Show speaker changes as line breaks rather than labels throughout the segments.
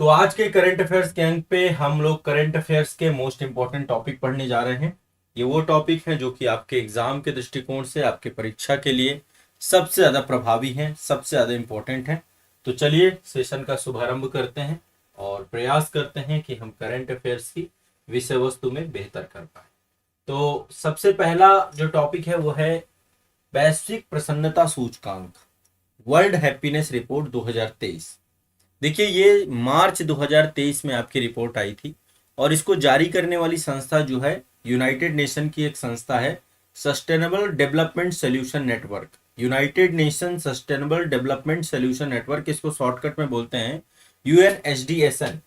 तो आज के करंट अफेयर्स के अंक पे हम लोग करंट अफेयर्स के मोस्ट इंपॉर्टेंट टॉपिक पढ़ने जा रहे हैं। ये वो टॉपिक है जो कि आपके एग्जाम के दृष्टिकोण से आपके परीक्षा के लिए सबसे ज्यादा प्रभावी हैं, सबसे ज्यादा इंपॉर्टेंट हैं। तो चलिए सेशन का शुभारंभ करते हैं और प्रयास करते हैं कि हम करंट अफेयर्स की विषय वस्तु में बेहतर कर पाए। तो सबसे पहला जो टॉपिक है वो है वैश्विक प्रसन्नता सूचकांक, वर्ल्ड हैप्पीनेस रिपोर्ट 2023। देखिए ये मार्च 2023 में आपकी रिपोर्ट आई थी और इसको जारी करने वाली संस्था जो है यूनाइटेड नेशन की एक संस्था है, sustainable development solution network. United nation sustainable development solution network, इसको शॉर्टकट में बोलते हैं यूएनएसडीएसएन।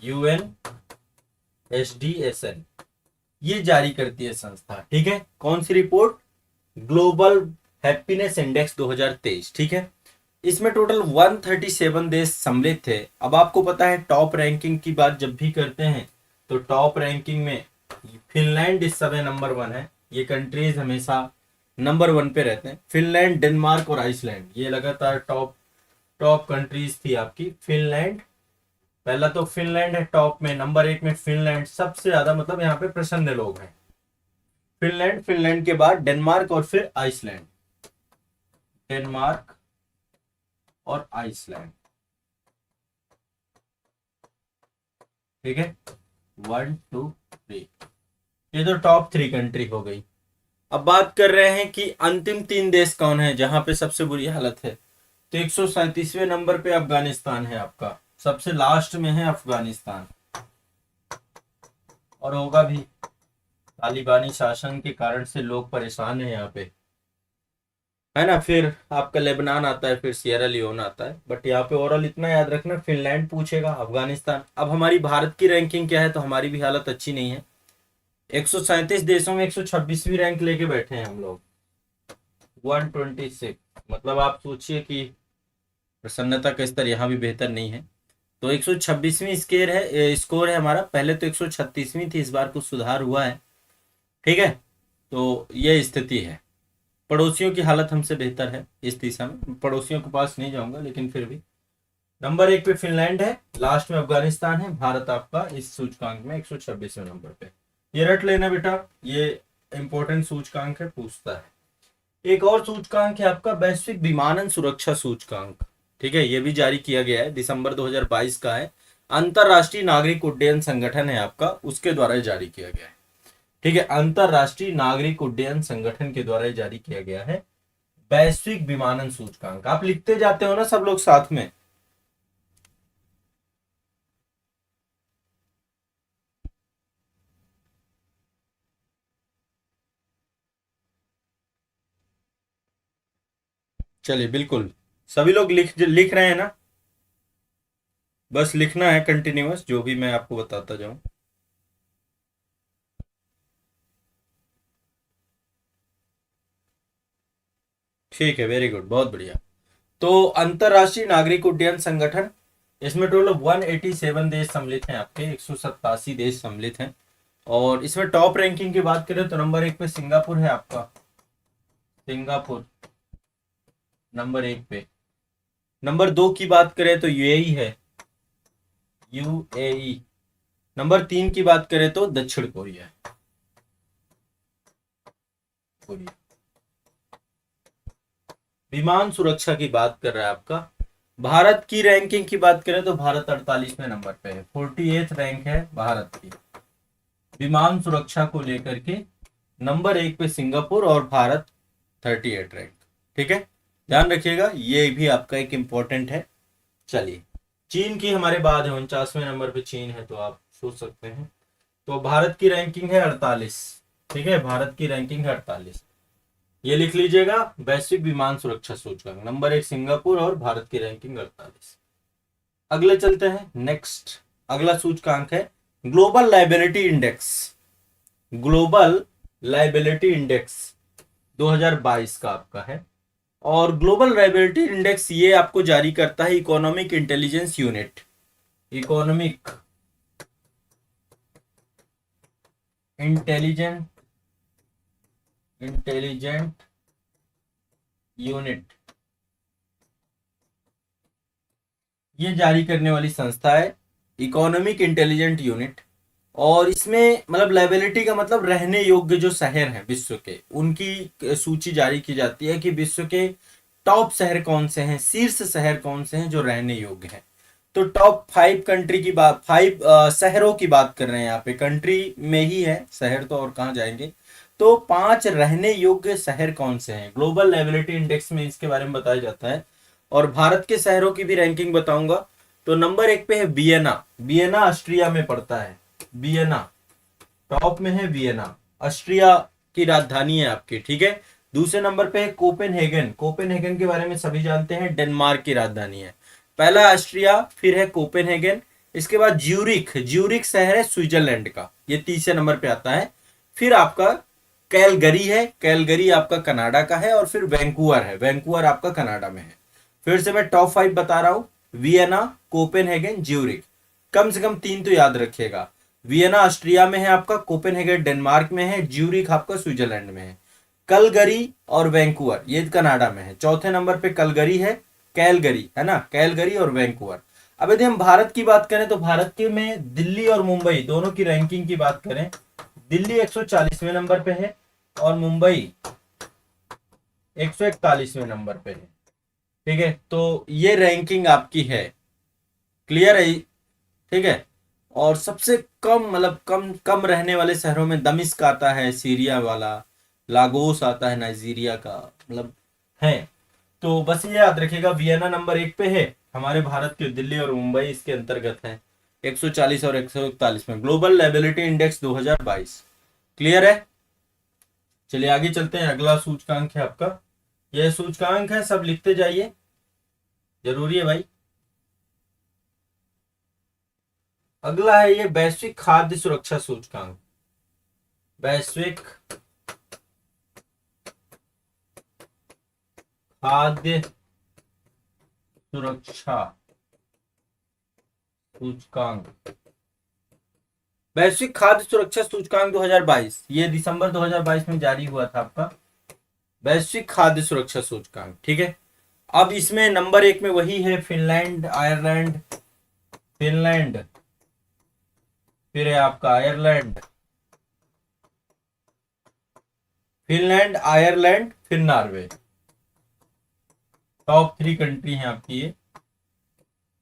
यूएनएसडीएसएन ये जारी करती है संस्था। ठीक है, कौन सी रिपोर्ट? Global happiness index 2023। ठीक है, इसमें टोटल 137 देश सम्मिलित थे। अब आपको पता है टॉप रैंकिंग की बात जब भी करते हैं तो टॉप रैंकिंग में फिनलैंड इस समय नंबर 1 है। ये कंट्रीज हमेशा नंबर 1 पे रहते हैं। फिनलैंड, डेनमार्क और आइसलैंड ये लगातार टॉप टॉप कंट्रीज थी आपकी। फिनलैंड पहला, तो फिनलैंड है टॉप में, नंबर 1 में फिनलैंड सबसे ज्यादा, मतलब यहाँ पे प्रसन्न लोग हैं। फिनलैंड, फिनलैंड के बाद डेनमार्क और फिर आइसलैंड। डेनमार्क और आइसलैंड। ठीक है, 1 2 3, ये तो टॉप 3 कंट्री हो गई। अब बात कर रहे हैं कि अंतिम 3 देश कौन है जहां पे सबसे बुरी हालत है। तो 137वें नंबर पे अफगानिस्तान है आपका, सबसे लास्ट में है अफगानिस्तान। और होगा भी, तालिबानी शासन के कारण से लोग परेशान है यहाँ पे, है ना। फिर आपका लेबनान आता है, फिर सियरा लियोन आता है। बट यहाँ पे ओवरऑल इतना याद रखना, फिनलैंड पूछेगा, अफगानिस्तान। अब हमारी भारत की रैंकिंग क्या है, तो हमारी भी हालत अच्छी नहीं है। 137 देशों में 126वीं रैंक लेके बैठे हैं हम लोग, 126। मतलब आप सोचिए कि प्रसन्नता का स्तर यहाँ भी बेहतर नहीं है। तो 126वीं स्कोर है हमारा। पहले तो 136वीं थी, इस बार कुछ सुधार हुआ है। ठीक है, तो ये स्थिति है। पड़ोसियों की हालत हमसे बेहतर है इस दिशा में। पड़ोसियों के पास नहीं जाऊंगा, लेकिन फिर भी नंबर 1 पे फिनलैंड है, लास्ट में अफगानिस्तान है। भारत आपका इस सूचकांक में 126वें नंबर पे। ये रट लेना बेटा, ये इंपॉर्टेंट सूचकांक है, पूछता है। एक और सूचकांक है आपका वैश्विक विमानन सुरक्षा सूचकांक। ठीक है, ये भी जारी किया गया है, दिसंबर 2022 का है। अंतरराष्ट्रीय नागरिक उड्डयन संगठन है आपका, उसके द्वारा जारी किया गया है। ठीक है, अंतरराष्ट्रीय नागरिक उड्डयन संगठन के द्वारा जारी किया गया है वैश्विक विमानन सूचकांक। आप लिखते जाते हो ना सब लोग साथ में। चलिए बिल्कुल, सभी लोग लिख लिख रहे हैं ना। बस लिखना है कंटिन्यूअस, जो भी मैं आपको बताता जाऊं। ठीक है, वेरी गुड, बहुत बढ़िया। तो अंतरराष्ट्रीय नागरिक उड्डयन संगठन, इसमें टोटल 187 देश सम्मिलित हैं आपके, 187 देश सम्मिलित हैं। और इसमें टॉप रैंकिंग की बात करें तो नंबर 1 पे सिंगापुर है आपका। सिंगापुर नंबर 1 पे। नंबर 2 की बात करें तो यूएई है, यूएई। नंबर 3 की बात करें तो दक्षिण कोरिया, कोरिया। विमान सुरक्षा की बात कर रहा है आपका। भारत की रैंकिंग की बात करें तो भारत 48वें नंबर पे है, 48th रैंक है भारत की विमान सुरक्षा को लेकर के। नंबर 1 पे सिंगापुर और भारत 38 रैंक। ठीक है, ध्यान रखिएगा, ये भी आपका एक इंपॉर्टेंट है। चलिए, चीन की हमारे बाद है, 49वें नंबर पे चीन है, तो आप सोच सकते हैं। तो भारत की रैंकिंग है 48। ठीक है, भारत की रैंकिंग है 48। ये लिख लीजिएगा, वैश्विक विमान सुरक्षा सूचकांक नंबर 1 सिंगापुर और भारत की रैंकिंग 48। अगले चलते हैं, नेक्स्ट। अगला सूचकांक है global liability index. Global liability index 2022 का आपका है। और ग्लोबल लाइबिलिटी इंडेक्स ये आपको जारी करता है economic intelligence unit. Economic intelligent intelligent unit, ये जारी करने वाली संस्था है इकोनॉमिक इंटेलिजेंट यूनिट। और इसमें मतलब लाइबिलिटी का मतलब रहने योग्य जो शहर हैं विश्व के, उनकी सूची जारी की जाती है कि विश्व के टॉप शहर कौन से हैं, शीर्ष शहर कौन से हैं जो रहने योग्य हैं। तो टॉप 5 कंट्री की बात, 5 शहरों की बात कर रहे हैं यहाँ पे, कंट्री में ही है शहर तो और कहाँ जाएंगे। तो 5 रहने योग्य शहर कौन से हैं, ग्लोबल लाइबिलिटी इंडेक्स में इसके बारे में बताया जाता है। और भारत के शहरों की भी रैंकिंग बताऊंगा। तो नंबर 1 पे है वियना। वियना ऑस्ट्रिया में पड़ता है। वियना टॉप में है। वियना ऑस्ट्रिया की राजधानी है आपकी, ठीक है। दूसरे नंबर पे है कोपेनहेगन। कोपेनहेगन के बारे में सभी जानते हैं, डेनमार्क की राजधानी है। पहला ऑस्ट्रिया, फिर है कोपेनहेगन, इसके बाद ज्यूरिख। ज्यूरिख शहर है स्विट्जरलैंड का, ये तीसरे नंबर पे आता है। फिर आपका कैलगरी है, कैलगरी आपका कनाडा का है। और फिर वैंकूवर है, वैंकूवर आपका कनाडा में है। फिर से मैं टॉप 5 बता रहा हूं, वियना, कोपेनहेगन, ज्यूरिख। कम से कम 3 तो याद रखिएगा। वियना ऑस्ट्रिया में है आपका, कोपेनहेगन डेनमार्क में है, ज्यूरिख आपका स्विट्जरलैंड में है। कलगरी और वैंकूवर ये कनाडा में है। चौथे नंबर पे कलगरी है, कैलगरी है ना, कैलगरी और वैंकूवर। अब यदि हम भारत की बात करें तो भारत के में दिल्ली और मुंबई दोनों की रैंकिंग की बात करें, दिल्ली 140वें नंबर पे है और मुंबई 141वें नंबर पे है, ठीक है। तो ये रैंकिंग आपकी है, क्लियर है, ठीक है। और सबसे कम मतलब कम कम रहने वाले शहरों में दमिश्क आता है, सीरिया वाला। लागोस आता है नाइजीरिया का, मतलब है। तो बस ये याद रखिएगा, वियना नंबर 1 पे है हमारे भारत के, दिल्ली और मुंबई इसके अंतर्गत है 140 और 141 में, ग्लोबल लाइबिलिटी इंडेक्स 2022। क्लियर है। चलिए आगे चलते हैं, अगला सूचकांक है आपका, यह सूचकांक है, सब लिखते जाइए, जरूरी है भाई। अगला है ये वैश्विक खाद्य सुरक्षा सूचकांक। वैश्विक खाद्य सुरक्षा सूचकांक, वैश्विक खाद्य सुरक्षा सूचकांक 2022, ये दिसंबर 2022 में जारी हुआ था आपका वैश्विक खाद्य सुरक्षा सूचकांक, ठीक है। अब इसमें नंबर 1 में वही है फिनलैंड, आयरलैंड, फिनलैंड, फिर है आपका आयरलैंड, फिनलैंड, आयरलैंड, फिर नॉर्वे। टॉप 3 कंट्री हैं आपकी ये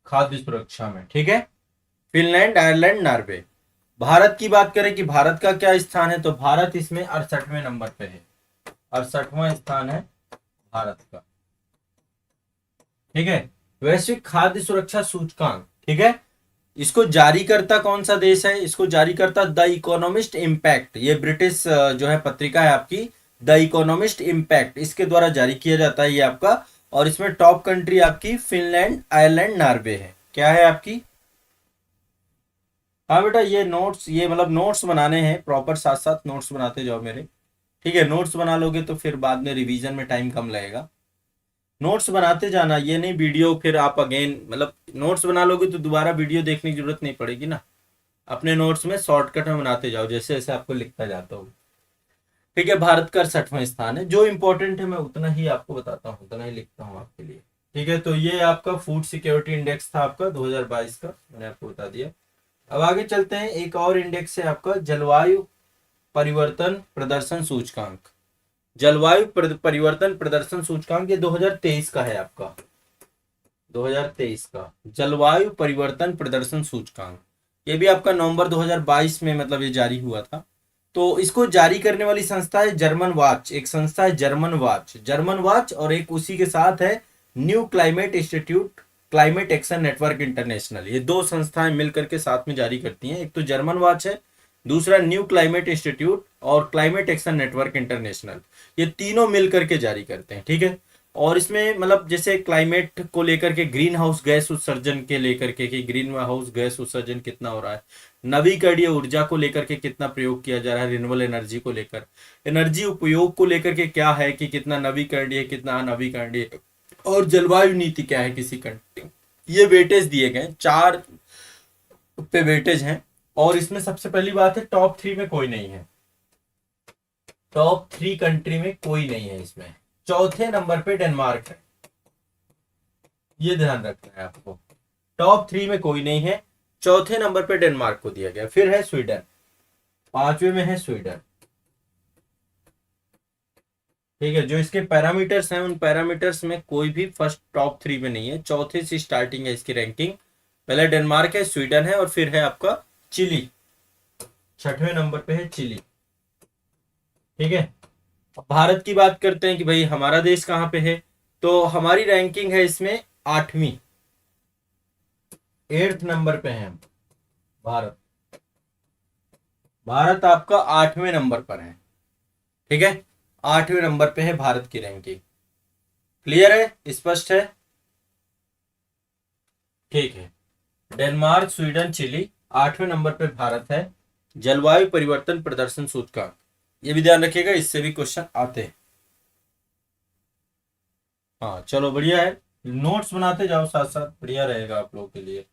खाद्य सुरक्षा में, ठीक है। Finland, Ireland, Norway. भारत की बात करें कि भारत का क्या स्थान है, तो भारत इसमें 68वें नंबर पे है, 68वां स्थान है भारत का, ठीक है। वैश्विक खाद्य सुरक्षा सूचकांक, ठीक है। इसको जारी करता कौन सा देश है, इसको जारी करता द इकोनॉमिस्ट इम्पैक्ट, ये ब्रिटिश जो है पत्रिका है आपकी, द इकोनॉमिस्ट इम्पैक्ट, इसके द्वारा जारी किया जाता है ये आपका। और इसमें टॉप कंट्री आपकी फिनलैंड, आयरलैंड, नॉर्वे है। क्या है आपकी, हाँ बेटा, ये नोट्स, ये मतलब नोट्स बनाने हैं प्रॉपर, साथ साथ नोट्स बनाते जाओ मेरे, ठीक है। नोट्स बना लोगे तो फिर बाद में रिवीजन में टाइम कम लगेगा। नोट्स बनाते जाना, ये नहीं वीडियो फिर आप अगेन, मतलब नोट्स बना लोगे तो दोबारा वीडियो देखने की जरूरत नहीं पड़ेगी ना। अपने नोट्स में शॉर्टकट में बनाते जाओ, जैसे जैसे आपको लिखता जाता हो, ठीक है। भारत का 68वां स्थान है, जो इंपॉर्टेंट है मैं उतना ही आपको बताता हूँ, उतना ही लिखता हूँ आपके लिए, ठीक है। तो ये आपका फूड सिक्योरिटी इंडेक्स था आपका 2022 का, मैंने आपको बता दिया। अब आगे चलते हैं, एक और इंडेक्स है आपका जलवायु परिवर्तन प्रदर्शन सूचकांक। जलवायु परिवर्तन प्रदर्शन सूचकांक ये 2023 का है आपका, 2023 का जलवायु परिवर्तन प्रदर्शन सूचकांक। ये भी आपका नवंबर 2022 में मतलब ये जारी हुआ था। तो इसको जारी करने वाली संस्था है जर्मन वाच, एक संस्था है जर्मन वाच, जर्मन वाच, और एक उसी के साथ है new climate institute, climate action network international. ये दो संस्थाएं मिलकर के साथ में जारी करती हैं, एक तो जर्मन वाच है, दूसरा न्यू क्लाइमेट इंस्टीट्यूट और क्लाइमेट एक्शन नेटवर्क इंटरनेशनल, ये तीनों मिलकर के जारी करते हैं, ठीक है। और इसमें मतलब जैसे क्लाइमेट को लेकर के, ग्रीन हाउस गैस उत्सर्जन के लेकर के कि ग्रीन हाउस गैस उत्सर्जन कितना हो रहा है, नवीकरणीय ऊर्जा को लेकर के कितना प्रयोग किया जा रहा है, रिन्यूएबल एनर्जी को लेकर, एनर्जी उपयोग को लेकर के क्या है कि कितना नवीकरणीय कितना अनवीकरणीय, और जलवायु नीति क्या है किसी कंट्री, ये वेटेज दिए गए, 4 पे वेटेज हैं। और इसमें सबसे पहली बात है टॉप 3 में कोई नहीं है, टॉप 3 कंट्री में कोई नहीं है इसमें। चौथे नंबर पे डेनमार्क है, ये ध्यान रखना है आपको, टॉप 3 में कोई नहीं है। चौथे नंबर पे डेनमार्क को दिया गया, फिर है स्वीडन, पांचवे में है स्वीडन। ठीक है, जो इसके पैरामीटर्स हैं उन पैरामीटर्स में कोई भी फर्स्ट टॉप 3 में नहीं है, चौथे से स्टार्टिंग है इसकी रैंकिंग। पहले डेनमार्क है, स्वीडन है और फिर है आपका चिली, छठवें नंबर पे है चिली। ठीक है, अब भारत की बात करते हैं कि भाई हमारा देश कहाँ पे है, तो हमारी रैंकिंग है इसमें आठवीं, 8th नंबर पे है हम। भारत, भारत आपका 8वें नंबर पर है। ठीक है, 8वें नंबर पे है भारत की रैंकिंग। क्लियर है, स्पष्ट है? ठीक है, डेनमार्क, स्वीडन, चिली, 8वें नंबर पे भारत है। जलवायु परिवर्तन प्रदर्शन सूचकांक, ये भी ध्यान रखिएगा, इससे भी क्वेश्चन आते हैं। हाँ चलो बढ़िया है, नोट्स बनाते जाओ साथ साथ, बढ़िया रहेगा आप लोगों के लिए।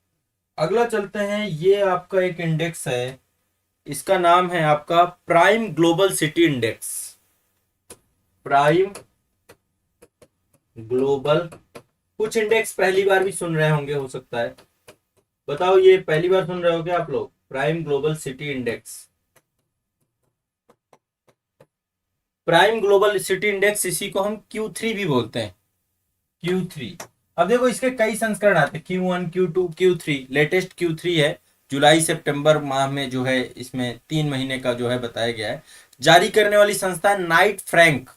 अगला चलते हैं, ये आपका एक इंडेक्स है, इसका नाम है आपका prime global city index. Prime global, कुछ इंडेक्स पहली बार भी सुन रहे होंगे हो सकता है, बताओ ये पहली बार सुन रहे हो क्या आप लोग? Prime global city index, prime global city index, इसी को हम Q3 भी बोलते हैं, Q3। अब देखो इसके कई संस्करण आते हैं, Q1, Q2, Q3, latest Q3 है, जुलाई सितंबर माह में जो है इसमें 3 महीने का जो है बताया गया है। जारी करने वाली संस्था नाइट फ्रैंक।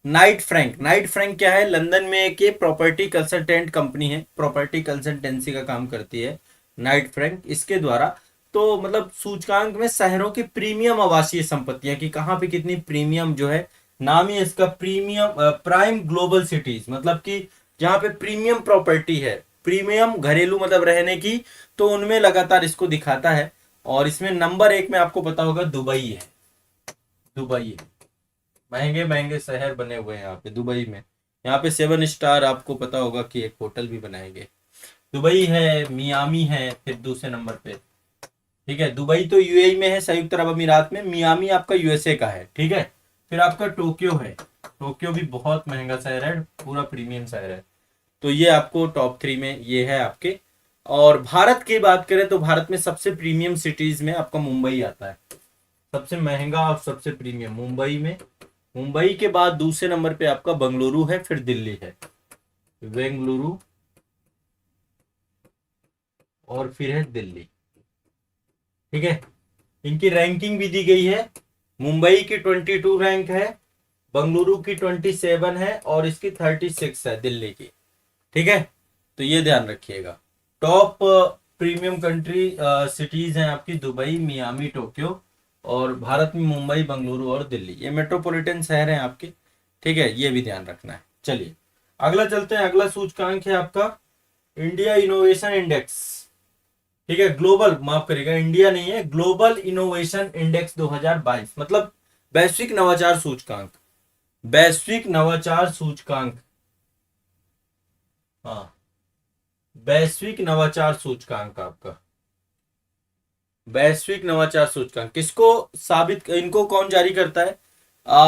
नाइट फ्रैंक क्या है? लंदन में एक प्रॉपर्टी कंसल्टेंट कंपनी है, प्रॉपर्टी कंसल्टेंसी का काम करती है नाइट फ्रैंक, इसके द्वारा तो मतलब सूचकांक में शहरों की प्रीमियम आवासीय संपत्तियां कि कहाँ पे कितनी प्रीमियम जो है, नाम ही इसका प्रीमियम प्राइम ग्लोबल सिटीज, मतलब कि जहाँ पे प्रीमियम प्रॉपर्टी है, प्रीमियम घरेलू मतलब रहने की, तो उनमें लगातार इसको दिखाता है। और इसमें नंबर 1 में आपको पता होगा दुबई है, दुबई है, महंगे महंगे शहर बने हुए हैं यहाँ पे दुबई में। यहाँ पे 7 स्टार आपको पता होगा कि एक होटल भी बनाएंगे। दुबई है, मियामी है फिर दूसरे नंबर पे। ठीक है, दुबई तो यूएई में है, संयुक्त अरब अमीरात में, मियामी आपका यूएसए का है। ठीक है, फिर आपका टोक्यो है, टोक्यो भी बहुत महंगा शहर है, पूरा प्रीमियम शहर है। तो ये आपको टॉप 3 में ये है आपके। और भारत की बात करें तो भारत में सबसे प्रीमियम सिटीज में आपका मुंबई आता है, सबसे महंगा और सबसे प्रीमियम मुंबई में। मुंबई के बाद दूसरे नंबर पे आपका बंगलुरु है, फिर दिल्ली है, बेंगलुरु और फिर है दिल्ली। ठीक है, इनकी रैंकिंग भी दी गई है, मुंबई की 22 रैंक है, बंगलुरु की 27 है और इसकी 36 है दिल्ली की। ठीक है, तो ये ध्यान रखिएगा। टॉप प्रीमियम कंट्री सिटीज हैं आपकी दुबई, मियामी, टोक्यो, और भारत में मुंबई, बंगलुरु और दिल्ली, ये मेट्रोपॉलिटन शहर हैं आपके। ठीक है, ये भी ध्यान रखना है। चलिए अगला चलते हैं, अगला सूचकांक है आपका इंडिया इनोवेशन इंडेक्स। ठीक है, ग्लोबल, माफ करिएगा, इंडिया नहीं है, ग्लोबल इनोवेशन इंडेक्स 2022, मतलब वैश्विक नवाचार सूचकांक, वैश्विक नवाचार सूचकांक। हाँ, वैश्विक नवाचार सूचकांक आपका, वैश्विक नवाचार सूचकांक किसको साबित, इनको कौन जारी करता है?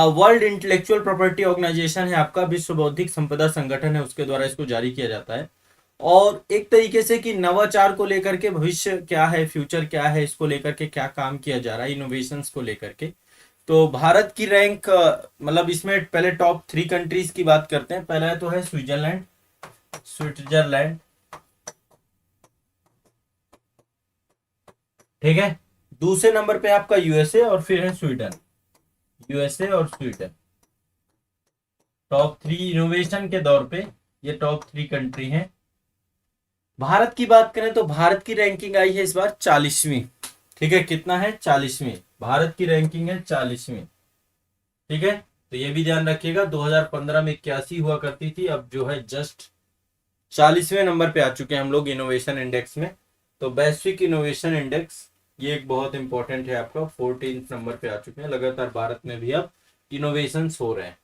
वर्ल्ड इंटेलेक्चुअल प्रॉपर्टी ऑर्गेनाइजेशन है आपका, विश्व बौद्धिक संपदा संगठन है, उसके द्वारा इसको जारी किया जाता है। और एक तरीके से कि नवाचार को लेकर के भविष्य क्या है, फ्यूचर क्या है, इसको लेकर के क्या काम किया जा रहा है, इनोवेशंस को लेकर के। तो भारत की रैंक मतलब इसमें पहले टॉप 3 कंट्रीज की बात करते हैं। पहला तो है स्विट्जरलैंड, स्विट्जरलैंड। ठीक है, दूसरे नंबर पे आपका यूएसए और फिर है स्वीडन, यूएसए और स्वीडन। टॉप 3 इनोवेशन के दौर पे ये टॉप 3 कंट्री हैं। भारत की बात करें तो भारत की रैंकिंग आई है इस बार 40वीं। ठीक है, कितना है? 40वीं, भारत की रैंकिंग है 40वीं। ठीक है, तो ये भी ध्यान रखिएगा, 2015 में 81 हुआ करती थी, अब जो है जस्ट 40वें नंबर पे आ चुके हैं हम लोग इनोवेशन इंडेक्स में। तो वैश्विक इनोवेशन इंडेक्स ये एक बहुत इंपॉर्टेंट है आपका, 14 नंबर पे आ चुके हैं, लगातार भारत में भी अब इनोवेशन हो रहे हैं।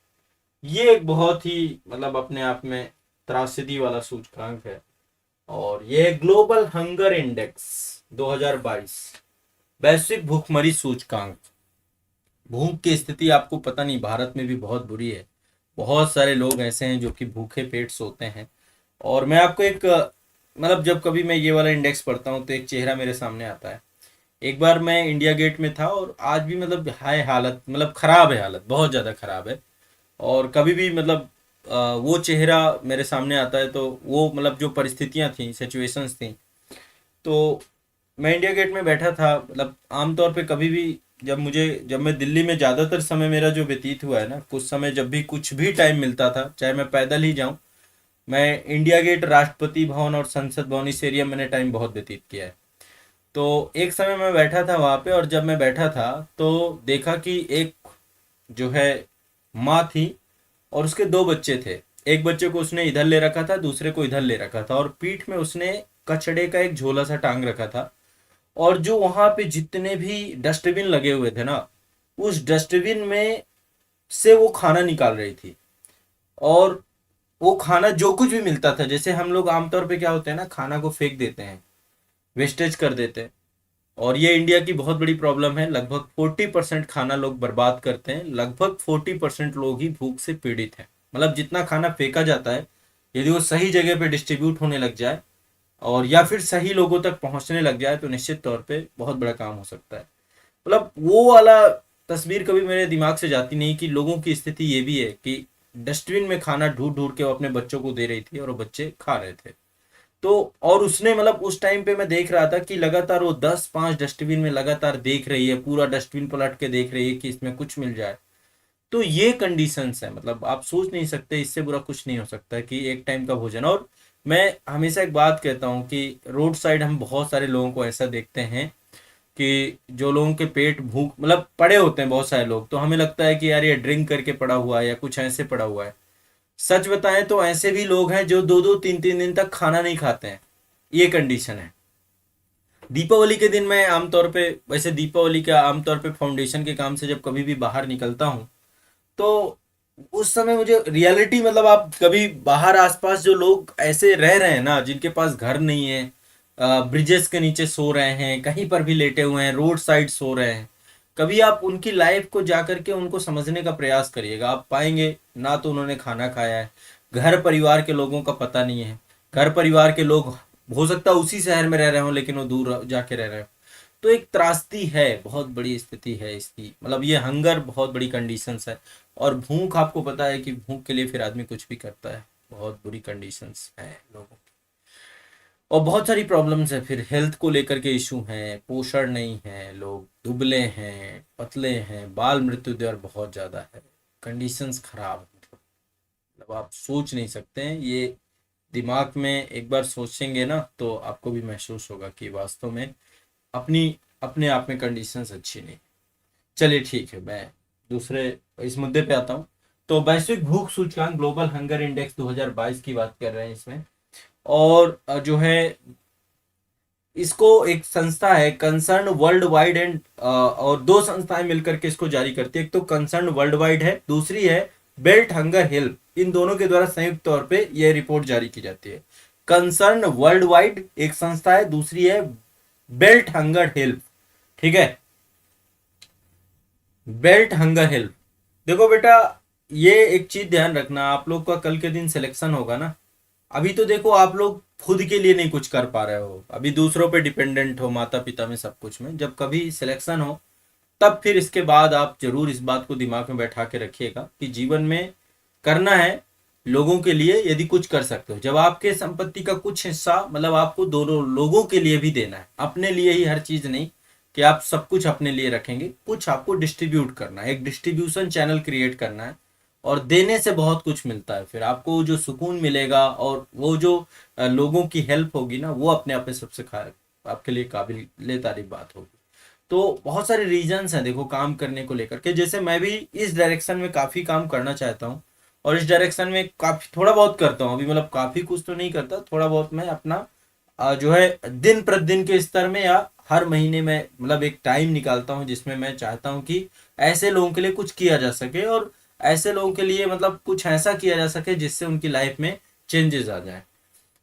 ये एक बहुत ही मतलब अपने आप में त्रासदी वाला सूचकांक है। और ये ग्लोबल हंगर इंडेक्स 2022, वैश्विक भूखमरी सूचकांक। भूख की स्थिति आपको पता नहीं, भारत में भी बहुत बुरी है, बहुत सारे लोग ऐसे हैं जो कि भूखे पेट सोते हैं। और मैं आपको एक मतलब जब कभी मैं ये वाला इंडेक्स पढ़ता हूँ तो एक चेहरा मेरे सामने आता है। एक बार मैं इंडिया गेट में था और आज भी मतलब हाय हालत, मतलब खराब है, हालत बहुत ज़्यादा खराब है। और कभी भी मतलब वो चेहरा मेरे सामने आता है तो वो मतलब जो परिस्थितियाँ थी, सिचुएशंस थी, तो मैं इंडिया गेट में बैठा था। मतलब आमतौर पे कभी भी जब मैं दिल्ली में ज़्यादातर समय मेरा जो व्यतीत हुआ है ना, कुछ समय जब भी कुछ भी टाइम मिलता था, चाहे मैं पैदल ही जाऊं, मैं इंडिया गेट, राष्ट्रपति भवन और संसद भवन, इस एरिया में मैंने टाइम बहुत व्यतीत किया है। तो एक समय मैं बैठा था वहाँ पे, और जब मैं बैठा था तो देखा कि एक जो है माँ थी और उसके दो बच्चे थे। एक बच्चे को उसने इधर ले रखा था, दूसरे को इधर ले रखा था, और पीठ में उसने कचड़े का एक झोला सा टांग रखा था। और जो वहां पे जितने भी डस्टबिन लगे हुए थे ना, उस डस्टबिन में से वो खाना निकाल रही थी। और वो खाना जो कुछ भी मिलता था, जैसे हम लोग आमतौर पे क्या होते हैं ना, खाना को फेंक देते हैं, वेस्टेज कर देते हैं। और ये इंडिया की बहुत बड़ी प्रॉब्लम है। लगभग 40% खाना लोग बर्बाद करते हैं। लगभग 40% लोग ही भूख से पीड़ित हैं। मतलब जितना खाना फेंका जाता है, यदि वो सही जगह पे डिस्ट्रीब्यूट होने लग जाए और या फिर सही लोगों तक पहुंचने लग जाए, तो निश्चित तौर पे बहुत बड़ा काम हो सकता है। मतलब वो वाला तस्वीर कभी मेरे दिमाग से जाती नहीं कि लोगों की स्थिति ये भी है कि डस्टबिन में खाना ढूंढ ढूंढ के वो अपने बच्चों को दे रही थी और वो बच्चे खा रहे थे। तो और उसने मतलब उस टाइम पे मैं देख रहा था कि लगातार वो 10-5 डस्टबिन में लगातार देख रही है, पूरा डस्टबिन पलट के देख रही है कि इसमें कुछ मिल जाए। तो ये कंडीशंस है, मतलब आप सोच नहीं सकते, इससे बुरा कुछ नहीं हो सकता कि एक टाइम का भोजन। और मैं हमेशा एक बात कहता हूँ कि रोड साइड हम बहुत सारे लोगों को ऐसा देखते हैं कि जो लोगों के पेट भूख मतलब पड़े होते हैं, बहुत सारे लोग, तो हमें लगता है कि यार ये ड्रिंक करके पड़ा हुआ है या कुछ ऐसे पड़ा हुआ है। सच बताएं तो ऐसे भी लोग हैं जो 2-2 3-3 दिन तक खाना नहीं खाते हैं। ये कंडीशन है। दीपावली के दिन मैं आमतौर पे, वैसे दीपावली का आमतौर पे फाउंडेशन के काम से जब कभी भी बाहर निकलता हूँ, तो उस समय मुझे रियलिटी, मतलब आप कभी बाहर आसपास जो लोग ऐसे रह रहे हैं ना, जिनके पास घर नहीं है, ब्रिजेस के नीचे सो रहे हैं, कहीं पर भी लेटे हुए हैं, रोड साइड सो रहे हैं, कभी आप उनकी लाइफ को जाकर के उनको समझने का प्रयास करिएगा, आप पाएंगे ना तो उन्होंने खाना खाया है, घर परिवार के लोगों का पता नहीं है। घर परिवार के लोग हो सकता है उसी शहर में रह रहे हो, लेकिन वो दूर जाके रह रहे हो। तो एक त्रासदी है, बहुत बड़ी स्थिति है इसकी, मतलब ये हंगर बहुत बड़ी कंडीशंस है। और भूख, आपको पता है कि भूख के लिए फिर आदमी कुछ भी करता है। बहुत बुरी कंडीशंस है लोगों की। और बहुत सारी प्रॉब्लम्स है, फिर हेल्थ को लेकर के इशू हैं, पोषण नहीं है, लोग दुबले हैं, पतले हैं, बाल मृत्यु दर बहुत ज़्यादा है, कंडीशंस खराब है। मतलब आप सोच नहीं सकते हैं ये। दिमाग में एक बार सोचेंगे ना तो आपको भी महसूस होगा कि वास्तव में अपनी अपने आप में कंडीशंस अच्छी नहीं। चलिए ठीक है, मैं दूसरे इस मुद्दे पे आता हूँ। तो वैश्विक भूख सूचकांक, ग्लोबल हंगर इंडेक्स 2022 की बात कर रहे हैं इसमें। और जो है, इसको एक संस्था है कंसर्न वर्ल्ड वाइड एंड, और दो संस्थाएं मिलकर के इसको जारी करती है। एक तो कंसर्न वर्ल्ड वाइड है, दूसरी है बेल्ट हंगर हेल्प। इन दोनों के द्वारा संयुक्त तौर पे यह रिपोर्ट जारी की जाती है। कंसर्न वर्ल्ड वाइड एक संस्था है, दूसरी है बेल्ट हंगर हेल्प। ठीक है, बेल्ट हंगर हेल्प। देखो बेटा, ये एक चीज ध्यान रखना, आप लोग का कल के दिन सिलेक्शन होगा ना, अभी तो देखो आप लोग खुद के लिए नहीं कुछ कर पा रहे हो, अभी दूसरों पे डिपेंडेंट हो, माता पिता में, सब कुछ में। जब कभी सिलेक्शन हो तब फिर इसके बाद आप जरूर इस बात को दिमाग में बैठा के रखिएगा कि जीवन में करना है लोगों के लिए, यदि कुछ कर सकते हो। जब आपके संपत्ति का कुछ हिस्सा, मतलब आपको दोनों लोगों के लिए भी देना है, अपने लिए ही हर चीज नहीं कि आप सब कुछ अपने लिए रखेंगे, कुछ आपको डिस्ट्रीब्यूट करना है, एक डिस्ट्रीब्यूशन चैनल क्रिएट करना है। और देने से बहुत कुछ मिलता है, फिर आपको जो सुकून मिलेगा और वो जो लोगों की हेल्प होगी ना, वो अपने आप में सबसे आपके लिए काबिल तारीफ बात होगी। तो बहुत सारे रीजंस हैं देखो काम करने को लेकर के, जैसे मैं भी इस डायरेक्शन में काफी काम करना चाहता हूँ, और इस डायरेक्शन में काफी थोड़ा बहुत करता हूँ अभी, मतलब काफी कुछ तो नहीं करता, थोड़ा बहुत मैं अपना जो है दिन प्रतिदिन के स्तर में या हर महीने में, मतलब एक टाइम निकालता हूँ जिसमें मैं चाहता हूँ कि ऐसे लोगों के लिए कुछ किया जा सके, और ऐसे लोगों के लिए मतलब कुछ ऐसा किया जा सके जिससे उनकी लाइफ में चेंजेस आ जाए।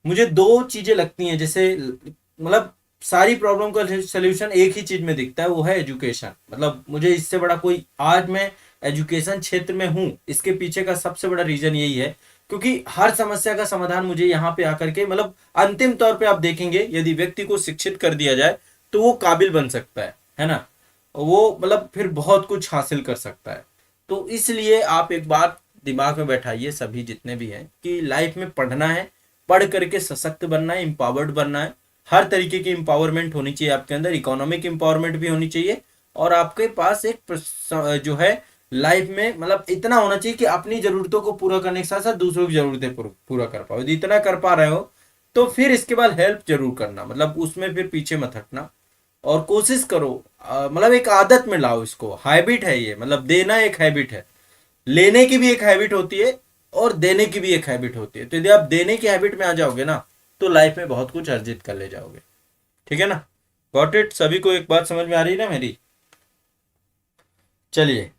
मुझे दो चीजें लगती हैं, जैसे मतलब सारी प्रॉब्लम का सोल्यूशन एक ही चीज में दिखता है, वो है एजुकेशन। मतलब मुझे इससे बड़ा कोई, आज मैं एजुकेशन क्षेत्र में हूँ, इसके पीछे का सबसे बड़ा रीजन यही है क्योंकि हर समस्या का समाधान मुझे यहाँ पे आकर के मतलब अंतिम तौर पे आप देखेंगे यदि व्यक्ति को शिक्षित कर दिया जाए तो वो काबिल बन सकता है ना, वो मतलब फिर बहुत कुछ हासिल कर सकता है। तो इसलिए आप एक बात दिमाग में बैठाइए सभी जितने भी हैं कि लाइफ में पढ़ना है, पढ़ करके सशक्त बनना है, एम्पावर्ड बनना है। हर तरीके की एम्पावरमेंट होनी चाहिए आपके अंदर, इकोनॉमिक एम्पावरमेंट भी होनी चाहिए और आपके पास एक जो है लाइफ में मतलब इतना होना चाहिए कि अपनी जरूरतों को पूरा करने के साथ साथ दूसरों की जरूरतें पूरा कर पाओ। यदि इतना कर पा रहे हो तो फिर इसके बाद हेल्प जरूर करना, मतलब उसमें फिर पीछे मत हटना और कोशिश करो मतलब एक आदत में लाओ इसको, हैबिट है ये, मतलब देना एक हैबिट है, लेने की भी एक हैबिट होती है और देने की भी एक हैबिट होती है। तो यदि आप देने की हैबिट में आ जाओगे ना तो लाइफ में बहुत कुछ अर्जित कर ले जाओगे। ठीक है ना, गॉट इट? सभी को एक बात समझ में आ रही है ना मेरी? चलिए,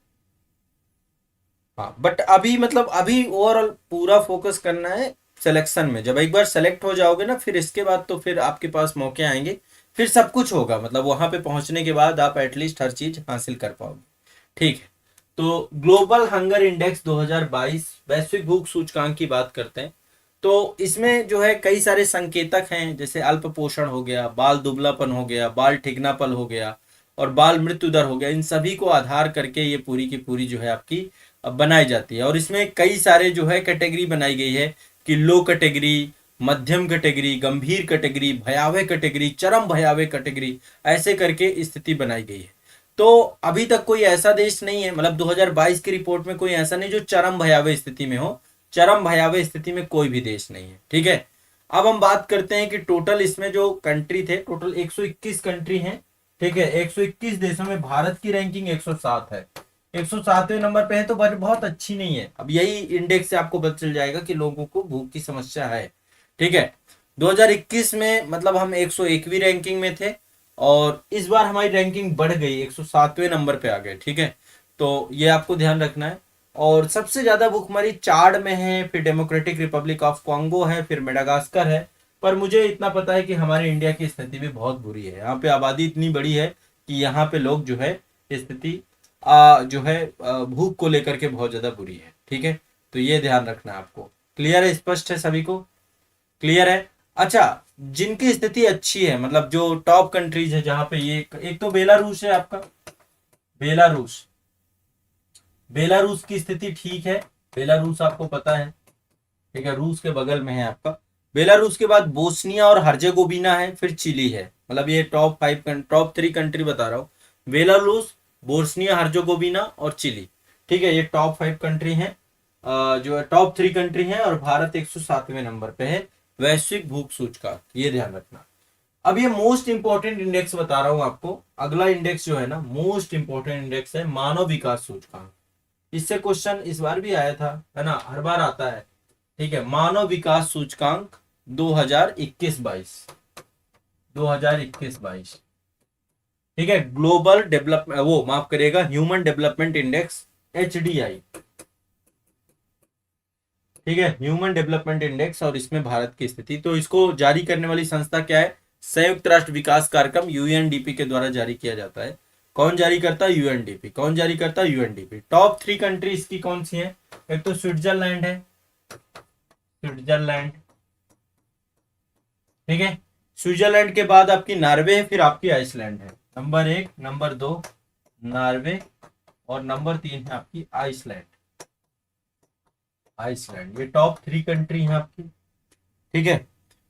हाँ बट अभी मतलब अभी ओवरऑल पूरा फोकस करना है सिलेक्शन में। जब एक बार सेलेक्ट हो जाओगे ना फिर इसके बाद तो फिर आपके पास मौके आएंगे, फिर सब कुछ होगा, मतलब वहां पे पहुंचने के बाद आप एटलीस्ट हर चीज हासिल कर पाओगे। ठीक है, तो ग्लोबल हंगर इंडेक्स 2022 वैश्विक भूख सूचकांक की बात करते हैं। तो इसमें जो है कई सारे संकेतक हैं, जैसे अल्प पोषण हो गया, बाल दुबलापन हो गया, बाल ठिगनापन हो गया और बाल मृत्यु दर हो गया। इन सभी को आधार करके ये पूरी की पूरी जो है आपकी बनाई जाती है और इसमें कई सारे जो है कैटेगरी बनाई गई है कि लो कैटेगरी, मध्यम कैटेगरी, गंभीर कैटेगरी, भयावह कैटेगरी, चरम भयावह कैटेगरी, ऐसे करके स्थिति बनाई गई है। तो अभी तक कोई ऐसा देश नहीं है, मतलब 2022 की रिपोर्ट में कोई ऐसा नहीं जो चरम भयावह स्थिति में हो। चरम भयावह स्थिति में कोई भी देश नहीं है। ठीक है, अब हम बात करते हैं कि टोटल इसमें जो कंट्री थे, टोटल 121 कंट्री हैं। ठीक है, 121 देशों में भारत की रैंकिंग 107 है, 107वें नंबर पे है। तो बहुत अच्छी नहीं है। अब यही इंडेक्स से आपको पता चल जाएगा कि लोगों को भूख की समस्या है। ठीक है, 2021 में मतलब हम 101वीं रैंकिंग में थे और इस बार हमारी रैंकिंग बढ़ गई, 107वें नंबर पे आ गए। ठीक है, तो ये आपको ध्यान रखना है। और सबसे ज्यादा भूखमरी चाड में है, फिर डेमोक्रेटिक रिपब्लिक ऑफ कॉन्गो है, फिर मेडागास्कर है। पर मुझे इतना पता है कि हमारे इंडिया की स्थिति भी बहुत बुरी है। यहाँ पे आबादी इतनी बड़ी है कि यहाँ पे लोग जो है स्थिति जो है भूख को लेकर के बहुत ज्यादा बुरी है। ठीक है, तो ये ध्यान रखना है आपको। क्लियर है? स्पष्ट है सभी को? क्लियर है? अच्छा, जिनकी स्थिति अच्छी है, मतलब जो टॉप कंट्रीज है जहां पे ये एक तो बेलारूस है आपका, बेलारूस, बेलारूस की स्थिति ठीक है। बेलारूस आपको पता है, ठीक है, रूस के बगल में है आपका। बेलारूस के बाद बोस्निया और हर्जेगोविना है, फिर चिली है। मतलब ये टॉप 3 कंट्री बता रहा हूँ, बेलारूस, बोस्निया हर्जेगोविना और चिली। ठीक है, ये टॉप 5 कंट्री हैं, जो टॉप 3 कंट्री हैं और भारत 107वें नंबर पे है वैश्विक भूख सूचकांक, ये ध्यान रखना। अब ये मोस्ट इंपॉर्टेंट इंडेक्स बता रहा हूं आपको। अगला इंडेक्स जो है ना मोस्ट इंपॉर्टेंट इंडेक्स है मानव विकास सूचकांक। इससे क्वेश्चन इस बार भी आया था, है ना, हर बार आता है। ठीक है, मानव विकास सूचकांक 2021-22, 2021-22। ठीक है, ग्लोबल डेवलपमेंट, वो माफ करिएगा, ह्यूमन डेवलपमेंट इंडेक्स, HDI। ठीक है, ह्यूमन डेवलपमेंट इंडेक्स और इसमें भारत की स्थिति। तो इसको जारी करने वाली संस्था क्या है? संयुक्त राष्ट्र विकास कार्यक्रम, UNDP के द्वारा जारी किया जाता है। कौन जारी करता है? UNDP। कौन जारी करता है? UNDP। टॉप 3 कंट्री इसकी कौन सी है? एक तो स्विट्जरलैंड है, स्विट्जरलैंड। ठीक है, स्विट्जरलैंड के बाद आपकी नॉर्वे है, फिर आपकी आइसलैंड है। नंबर 1, नंबर 2 नॉर्वे और नंबर 3 है आपकी आइसलैंड। आइसलैंड, ये टॉप 3 कंट्री है आपकी। ठीक है,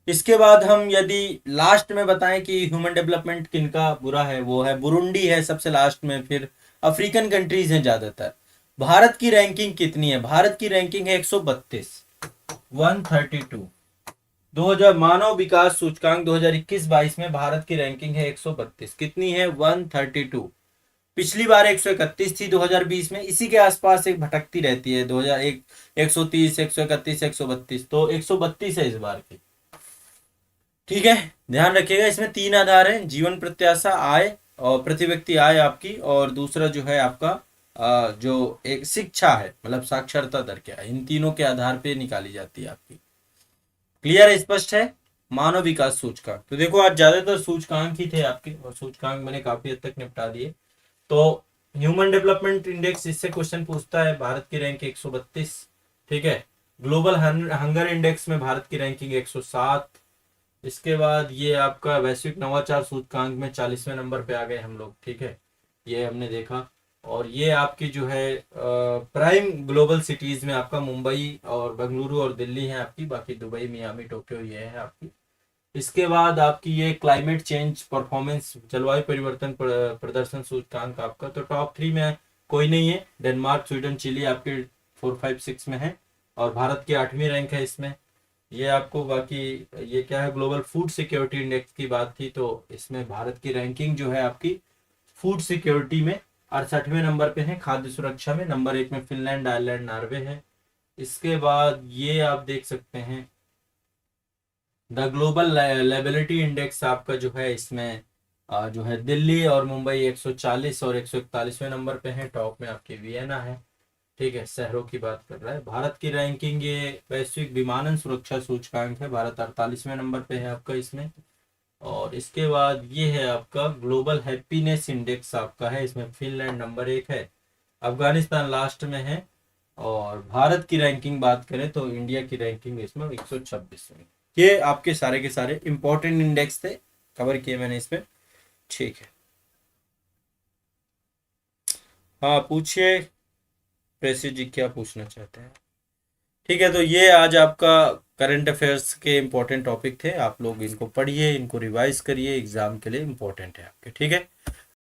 इसके बाद हम यदि लास्ट में बताएं कि ह्यूमन डेवलपमेंट किनका बुरा है, वो है बुरुंडी है सबसे लास्ट में, फिर अफ्रीकन कंट्रीज हैं ज्यादातर। भारत की रैंकिंग कितनी है? भारत की रैंकिंग है 132, 132। 2000 मानव विकास सूचकांक 2021-22 में भारत की रैंकिंग है 132। कितनी है? 132। पिछली बार 131 थी 2020 में, इसी के आसपास एक भटकती रहती है 2001, 130, 131, 132। तो 132 है इस बार की। ठीक है, ध्यान रखिएगा, इसमें 3 आधार हैं, जीवन प्रत्याशा, आय और प्रति व्यक्ति आय आपकी, और दूसरा जो है आपका जो एक शिक्षा है, मतलब साक्षरता दर क्या है। इन तीनों के आधार पे निकाली जाती है आपकी। क्लियर है? स्पष्ट है? मानव विकास सूचकांक। तो देखो आज ज्यादातर सूचकांक ही थे आपके और सूचकांक मैंने काफी हद तक निपटा दिए। तो ह्यूमन डेवलपमेंट इंडेक्स, इससे क्वेश्चन पूछता है, भारत की रैंक 132। ठीक है, ग्लोबल हंगर इंडेक्स में भारत की रैंकिंग 107। इसके बाद ये आपका वैश्विक नवाचार सूचकांक में 40वें नंबर पे आ गए हम लोग, ठीक है, ये हमने देखा। और ये आपकी जो है प्राइम ग्लोबल सिटीज में आपका मुंबई और बेंगलुरु और दिल्ली है आपकी, बाकी दुबई, मियामी, टोक्यो ये है आपकी। इसके बाद आपकी ये क्लाइमेट चेंज परफॉर्मेंस, जलवायु परिवर्तन प्रदर्शन सूचकांक आपका, तो टॉप 3 में कोई नहीं है, डेनमार्क, स्वीडन, चिली आपके 4, 5, 6 में है, और भारत की 8वीं रैंक है इसमें। ये आपको बाकी ये क्या है, ग्लोबल फूड सिक्योरिटी इंडेक्स की बात थी, तो इसमें भारत की रैंकिंग जो है आपकी फूड सिक्योरिटी में 68वें नंबर पे है, खाद्य सुरक्षा में नंबर 1 में फिनलैंड, आयरलैंड, नॉर्वे है। इसके बाद ये आप देख सकते हैं द ग्लोबल लेबिलिटी इंडेक्स आपका जो है इसमें जो है दिल्ली और मुंबई 140 और 141वें नंबर पे है, टॉप में आपकी वियना है, ठीक है, शहरों की बात कर रहा है। भारत की रैंकिंग ये वैश्विक विमानन सुरक्षा सूचकांक है, भारत 48वें नंबर पे है आपका इसमें। और इसके बाद ये है आपका ग्लोबल हैप्पीनेस इंडेक्स आपका है, इसमें फिनलैंड नंबर 1 है, अफगानिस्तान लास्ट में है। और भारत की रैंकिंग बात करें तो इंडिया की रैंकिंग इसमें 126 में। ये आपके सारे के सारे इंपॉर्टेंट इंडेक्स थे, कवर किए मैंने इसमें, ठीक है। हाँ पूछिए प्रेसी जी, क्या पूछना चाहते हैं। ठीक है, तो ये आज आपका करंट अफेयर्स के इंपॉर्टेंट टॉपिक थे, आप लोग इनको पढ़िए, इनको रिवाइज करिए, एग्जाम के लिए इंपॉर्टेंट है आपके, ठीक है।